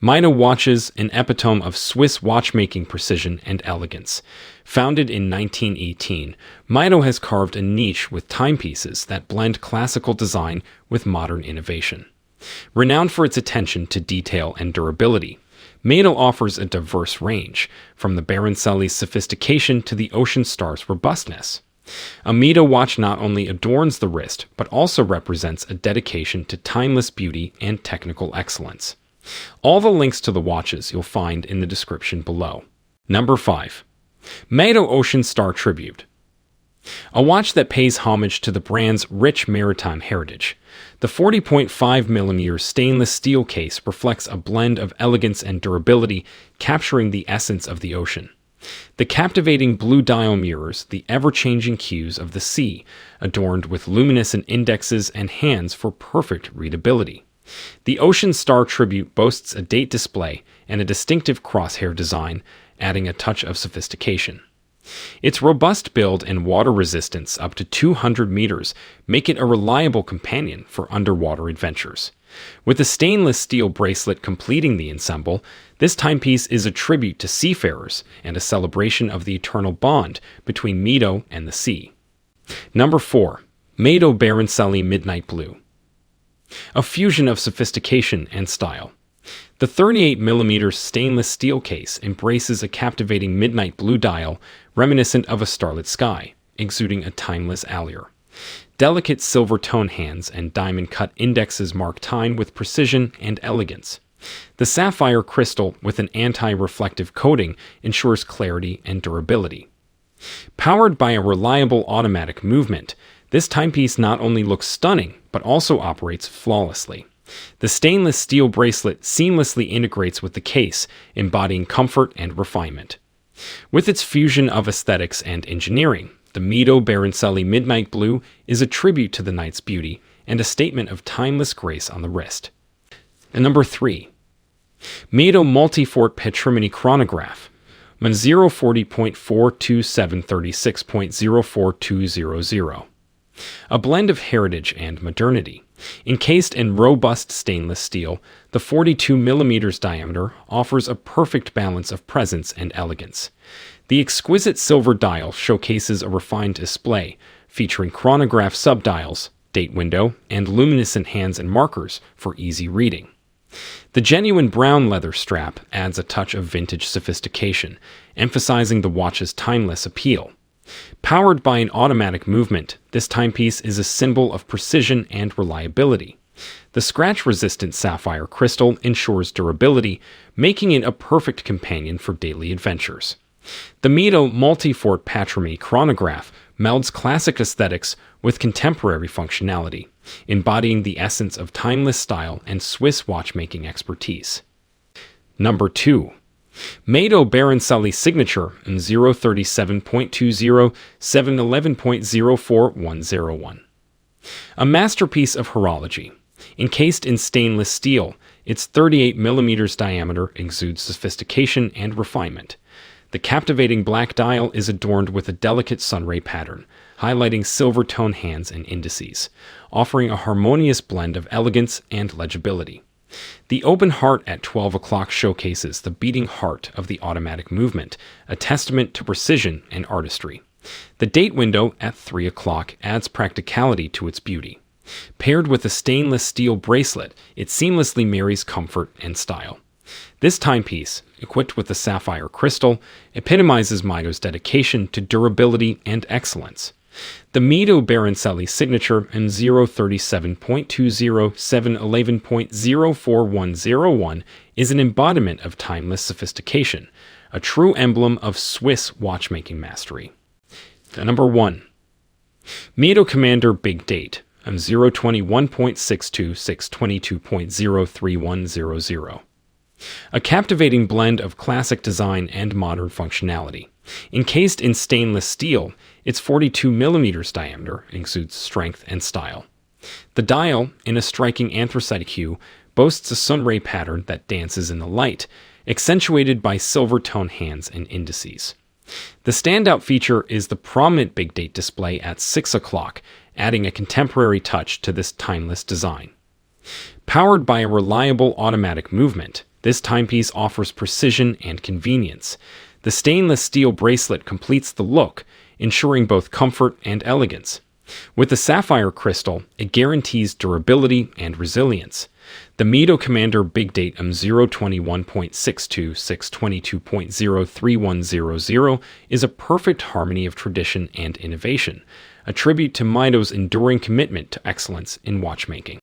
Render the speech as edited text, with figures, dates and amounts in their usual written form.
Mido Watches, an epitome of Swiss watchmaking precision and elegance. Founded in 1918, Mido has carved a niche with timepieces that blend classical design with modern innovation. Renowned for its attention to detail and durability, Mido offers a diverse range, from the baroncelli's sophistication to the ocean star's robustness. A Mido watch not only adorns the wrist, but also represents a dedication to timeless beauty and technical excellence. All the links to the watches you'll find in the description below. Number 5. Mido Ocean Star Tribute. A watch that pays homage to the brand's rich maritime heritage. The 40.5mm stainless steel case reflects a blend of elegance and durability, capturing the essence of the ocean. The captivating blue dial mirrors the ever-changing cues of the sea, adorned with luminescent indexes and hands for perfect readability. The Ocean Star Tribute boasts a date display and a distinctive crosshair design, adding a touch of sophistication. Its robust build and water resistance up to 200 meters make it a reliable companion for underwater adventures. With a stainless steel bracelet completing the ensemble, this timepiece is a tribute to seafarers and a celebration of the eternal bond between Mido and the sea. Number 4. Mido Baroncelli Midnight Blue. A fusion of sophistication and style. The 38mm stainless steel case embraces a captivating midnight blue dial reminiscent of a starlit sky, exuding a timeless allure. Delicate silver tone hands and diamond-cut indexes mark time with precision and elegance. The sapphire crystal with an anti-reflective coating ensures clarity and durability. Powered by a reliable automatic movement, this timepiece not only looks stunning, but also operates flawlessly. The stainless steel bracelet seamlessly integrates with the case, embodying comfort and refinement. With its fusion of aesthetics and engineering, the Mido Baroncelli Midnight Blue is a tribute to the night's beauty and a statement of timeless grace on the wrist. And number 3. Mido multifort patrimony chronograph. 040.42736.04200. A blend of heritage and modernity. Encased in robust stainless steel, the 42mm diameter offers a perfect balance of presence and elegance. The exquisite silver dial showcases a refined display, featuring chronograph subdials, date window, and luminescent hands and markers for easy reading. The genuine brown leather strap adds a touch of vintage sophistication, emphasizing the watch's timeless appeal. Powered by an automatic movement, this timepiece is a symbol of precision and reliability. The scratch-resistant sapphire crystal ensures durability, making it a perfect companion for daily adventures. The Mido multifort patrimony chronograph melds classic aesthetics with contemporary functionality, embodying the essence of timeless style and Swiss watchmaking expertise. Number 2. Mido Baroncelli Signature in 037.20 711.04101. A masterpiece of horology. Encased in stainless steel, its 38mm diameter exudes sophistication and refinement. The captivating black dial is adorned with a delicate sunray pattern, highlighting silver tone hands and indices, offering a harmonious blend of elegance and legibility. The open heart at 12 o'clock showcases the beating heart of the automatic movement, a testament to precision and artistry. The date window at 3 o'clock adds practicality to its beauty. Paired with a stainless steel bracelet, it seamlessly marries comfort and style. This timepiece, equipped with a sapphire crystal, epitomizes Mido's dedication to durability and excellence. The Mido Baroncelli Signature in 037.20 711.04101 is an embodiment of timeless sophistication, a true emblem of Swiss watchmaking mastery. Number 1. Mido Commander Big Date on 021.62 622.03100. A captivating blend of classic design and modern functionality. Encased in stainless steel, its 42mm diameter exudes strength and style. The dial, in a striking anthracite hue, boasts a sunray pattern that dances in the light, accentuated by silver tone hands and indices. The standout feature is the prominent big date display at 6 o'clock, adding a contemporary touch to this timeless design. Powered by a reliable automatic movement, This timepiece offers precision and convenience. The stainless steel bracelet completes the look, ensuring both comfort and elegance. With the sapphire crystal, it guarantees durability and resilience. The Mido Commander Big Datum 021.62.622.03100 is a perfect harmony of tradition and innovation, a tribute to Mido's enduring commitment to excellence in watchmaking.